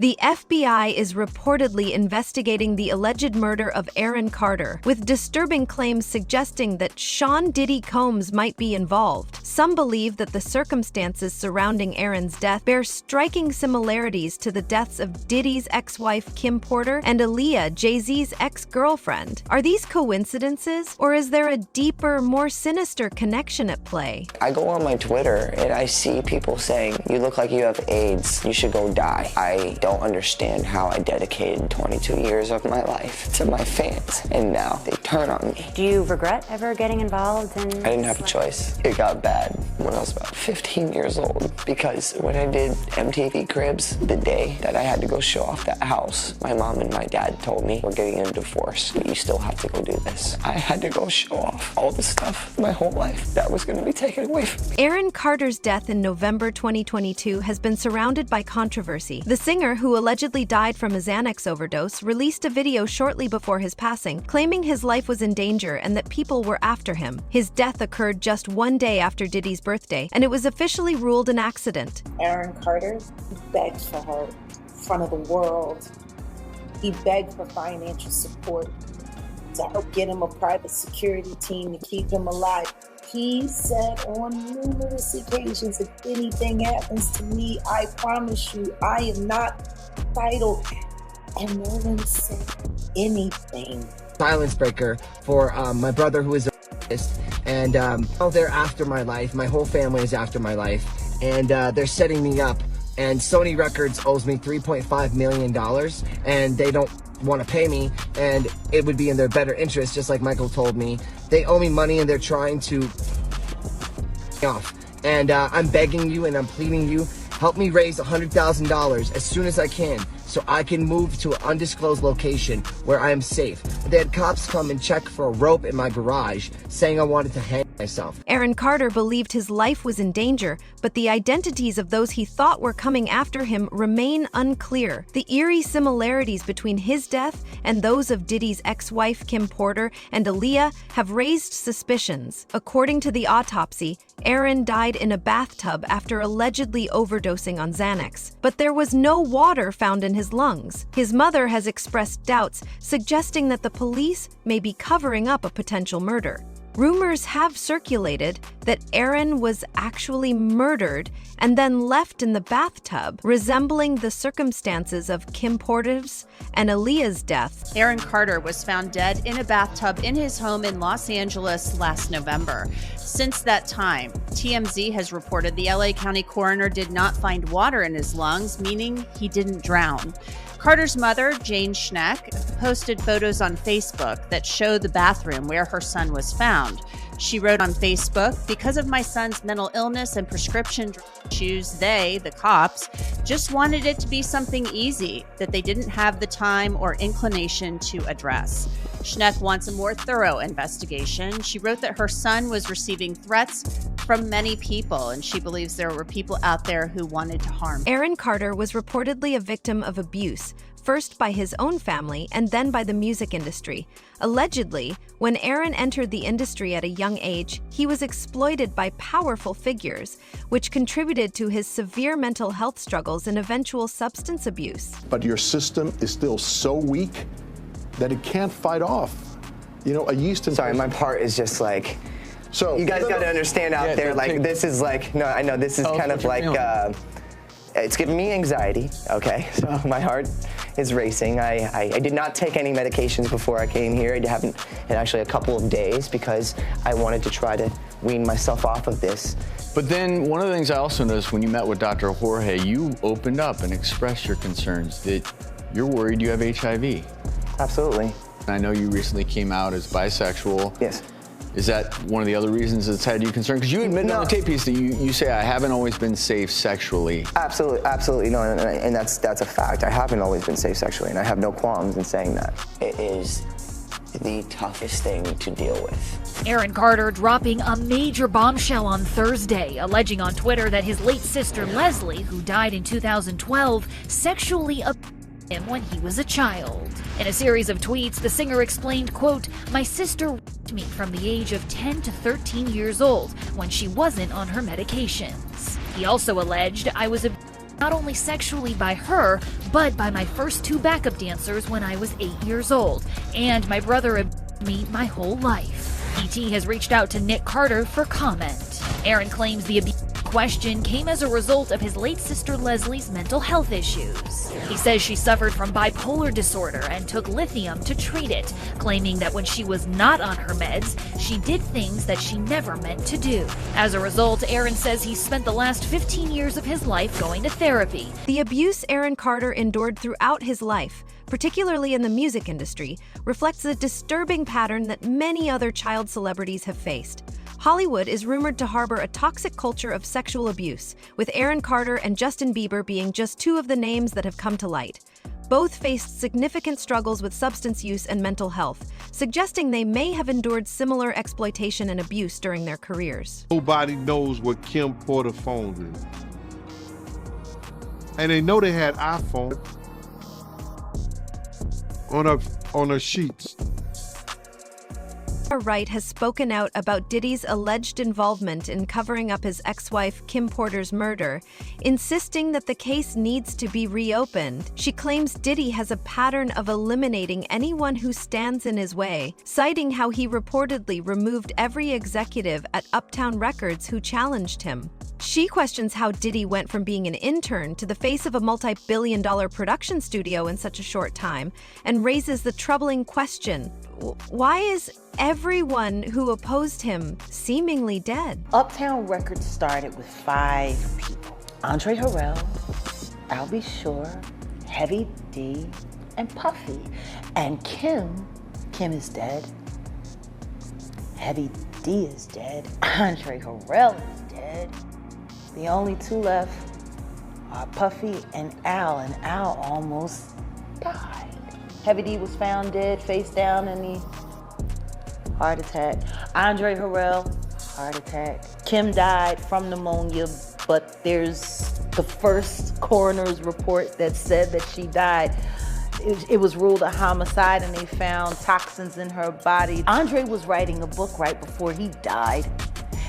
The FBI is reportedly investigating the alleged murder of Aaron Carter, with disturbing claims suggesting that Sean Diddy Combs might be involved. Some believe that the circumstances surrounding Aaron's death bear striking similarities to the deaths of Diddy's ex-wife Kim Porter and Aaliyah, Jay-Z's ex-girlfriend. Are these coincidences, or is there a deeper, more sinister connection at play? I go on my Twitter and I see people saying, "You look like you have AIDS, you should go die." I don't understand how I dedicated 22 years of my life to my fans, and now they turn on me. Do you regret ever getting involved in... I didn't have a choice. It got bad when I was about 15 years old, because when I did MTV Cribs, the day that I had to go show off that house, my mom and my dad told me, "We're getting a divorce, but you still have to go do this." I had to go show off all the stuff my whole life that was going to be taken away from me. Aaron Carter's death in November 2022 has been surrounded by controversy. The singer, who allegedly died from a Xanax overdose, released a video shortly before his passing, claiming his life was in danger and that people were after him. His death occurred just one day after Diddy's birthday, and it was officially ruled an accident. Aaron Carter begged for her in front of the world. He begged for financial support to help get him a private security team to keep him alive. He said on numerous occasions, "If anything happens to me, I promise you, I am not vital." And no one said anything. Silence breaker for my brother, who is a and they're after my life. My whole family is after my life, and they're setting me up. And Sony Records owes me $3.5 million, and they don't want to pay me, and it would be in their better interest, just like Michael told me. They owe me money, and they're trying to off. And I'm begging you and I'm pleading you, help me raise $100,000 as soon as I can, so I can move to an undisclosed location where I am safe. They had cops come and check for a rope in my garage, saying I wanted to hang myself. Aaron Carter believed his life was in danger, but the identities of those he thought were coming after him remain unclear. The eerie similarities between his death and those of Diddy's ex-wife Kim Porter and Aaliyah have raised suspicions. According to the autopsy, Aaron died in a bathtub after allegedly overdosing on Xanax, but there was no water found in his lungs. His mother has expressed doubts, suggesting that the police may be covering up a potential murder. Rumors have circulated that Aaron was actually murdered and then left in the bathtub, resembling the circumstances of Kim Porter's and Aaliyah's deaths. Aaron Carter was found dead in a bathtub in his home in Los Angeles last November. Since that time, TMZ has reported the LA County coroner did not find water in his lungs, meaning he didn't drown. Carter's mother, Jane Schneck, posted photos on Facebook that show the bathroom where her son was found. She wrote on Facebook, "Because of my son's mental illness and prescription issues, they, the cops, just wanted it to be something easy that they didn't have the time or inclination to address." Schneck wants a more thorough investigation. She wrote that her son was receiving threats from many people, and she believes there were people out there who wanted to harm him. Aaron Carter was reportedly a victim of abuse, first by his own family and then by the music industry. Allegedly, when Aaron entered the industry at a young age, he was exploited by powerful figures, which contributed to his severe mental health struggles and eventual substance abuse. But your system is still so weak that it can't fight off, a yeast infection. Sorry, my part is just like, so you guys got to understand out there, like, this is like, no, I know this is kind of like, it's giving me anxiety, okay? So my heart is racing. I did not take any medications before I came here. I haven't in actually a couple of days, because I wanted to try to wean myself off of this. But then one of the things I also noticed when you met with Dr. Jorge, you opened up and expressed your concerns that you're worried you have HIV. Absolutely. I know you recently came out as bisexual. Yes. Is that one of the other reasons that's had you concerned? Because you admit on the tape piece that you say, I haven't always been safe sexually. Absolutely, no, and that's a fact. I haven't always been safe sexually, and I have no qualms in saying that. It is the toughest thing to deal with. Aaron Carter dropping a major bombshell on Thursday, alleging on Twitter that his late sister Leslie, who died in 2012, sexually abused him when he was a child. In a series of tweets, the singer explained, quote, "My sister raped me from the age of 10 to 13 years old when she wasn't on her medications." He also alleged, "I was abused not only sexually by her, but by my first 2 backup dancers when I was 8 years old, and my brother abused me my whole life. ET has reached out to Nick Carter for comment. Aaron claims the abuse question came as a result of his late sister Leslie's mental health issues. He says she suffered from bipolar disorder and took lithium to treat it, claiming that when she was not on her meds, she did things that she never meant to do. As a result, Aaron says he spent the last 15 years of his life going to therapy. The abuse Aaron Carter endured throughout his life, particularly in the music industry, reflects a disturbing pattern that many other child celebrities have faced. Hollywood is rumored to harbor a toxic culture of sexual abuse, with Aaron Carter and Justin Bieber being just 2 of the names that have come to light. Both faced significant struggles with substance use and mental health, suggesting they may have endured similar exploitation and abuse during their careers. Nobody knows what Kim Porter phone is. And they know they had iPhone on her sheets. Wright has spoken out about Diddy's alleged involvement in covering up his ex-wife Kim Porter's murder, insisting that the case needs to be reopened. She claims Diddy has a pattern of eliminating anyone who stands in his way, citing how he reportedly removed every executive at Uptown Records who challenged him. She questions how Diddy went from being an intern to the face of a multi-billion-dollar production studio in such a short time, and raises the troubling question, why is everyone who opposed him seemingly dead? Uptown Records started with 5 people. Andre Harrell, I'll Be Sure, Heavy D, and Puffy. And Kim is dead. Heavy D is dead. Andre Harrell is dead. The only 2 left are Puffy and Al almost died. Heavy D was found dead, face down in the heart attack. Andre Harrell, heart attack. Kim died from pneumonia, but there's the first coroner's report that said that she died. It was ruled a homicide and they found toxins in her body. Andre was writing a book right before he died.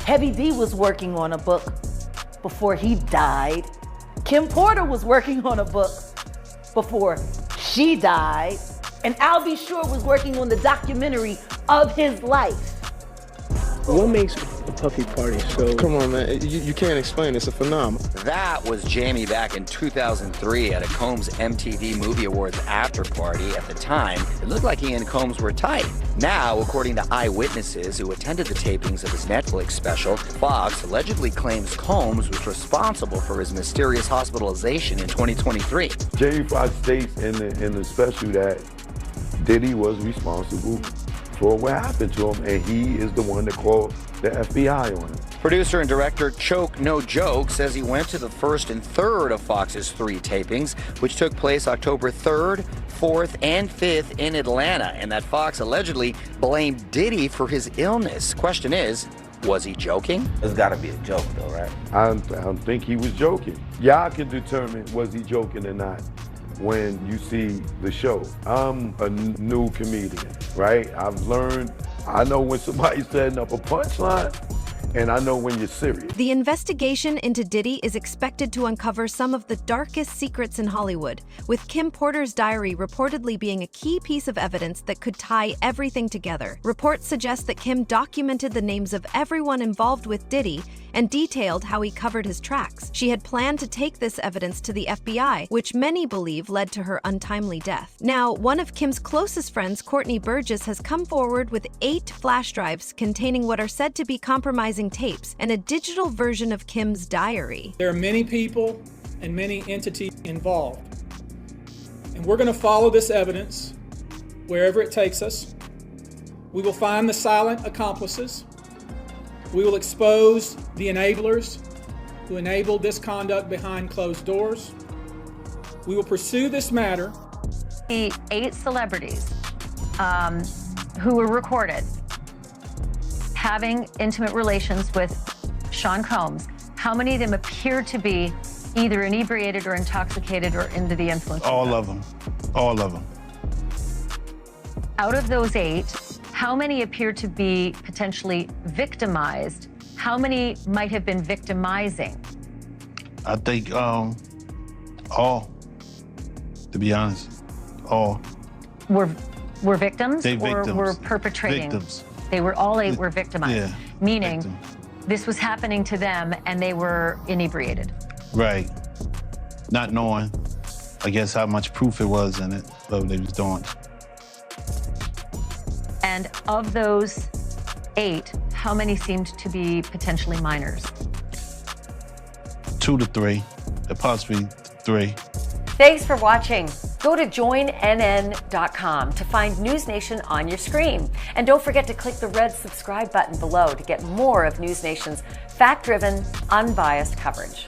Heavy D was working on a book before he died. Kim Porter was working on a book before she died. And Al B. Sure was working on the documentary of his life. What makes a Puffy party so... Come on, man. You can't explain. It's a phenomenon. That was Jamie back in 2003 at a Combs MTV Movie Awards after party. At the time, it looked like he and Combs were tight. Now, according to eyewitnesses who attended the tapings of his Netflix special, Fox allegedly claims Combs was responsible for his mysterious hospitalization in 2023. Jamie Foxx states in the special that Diddy was responsible for what happened to him, and he is the one that called the FBI on him. Producer and director Choke No Joke says he went to the 1st and 3rd of Fox's 3 tapings, which took place October 3rd, 4th, and 5th in Atlanta, and that Fox allegedly blamed Diddy for his illness. Question is, was he joking? It's gotta be a joke though, right? I don't think he was joking. Y'all can determine was he joking or not when you see the show. I'm a new comedian, right? I know when somebody's setting up a punchline, and I know when you're serious. The investigation into Diddy is expected to uncover some of the darkest secrets in Hollywood, with Kim Porter's diary reportedly being a key piece of evidence that could tie everything together. Reports suggest that Kim documented the names of everyone involved with Diddy and detailed how he covered his tracks. She had planned to take this evidence to the FBI, which many believe led to her untimely death. Now, one of Kim's closest friends, Courtney Burgess, has come forward with 8 flash drives containing what are said to be compromising tapes and a digital version of Kim's diary. There are many people and many entities involved, and we're going to follow this evidence wherever it takes us. We will find the silent accomplices. We will expose the enablers who enabled this conduct behind closed doors. We will pursue this matter. The 8 celebrities who were recorded having intimate relations with Sean Combs, how many of them appear to be either inebriated or intoxicated or under the influence? All of them. All of them. Out of those 8, how many appear to be potentially victimized? How many might have been victimizing? I think All. To be honest, all. Were victims They or victims. were perpetrating? Victims. They were all 8 were victimized. Yeah. Meaning this was happening to them and they were inebriated. Right. Not knowing, I guess, how much proof it was in it, what they was doing. And of those 8, how many seemed to be potentially minors? 2 to 3, possibly 3. Thanks for watching. Go to joinnn.com to find News Nation on your screen. And don't forget to click the red subscribe button below to get more of News Nation's fact-driven, unbiased coverage.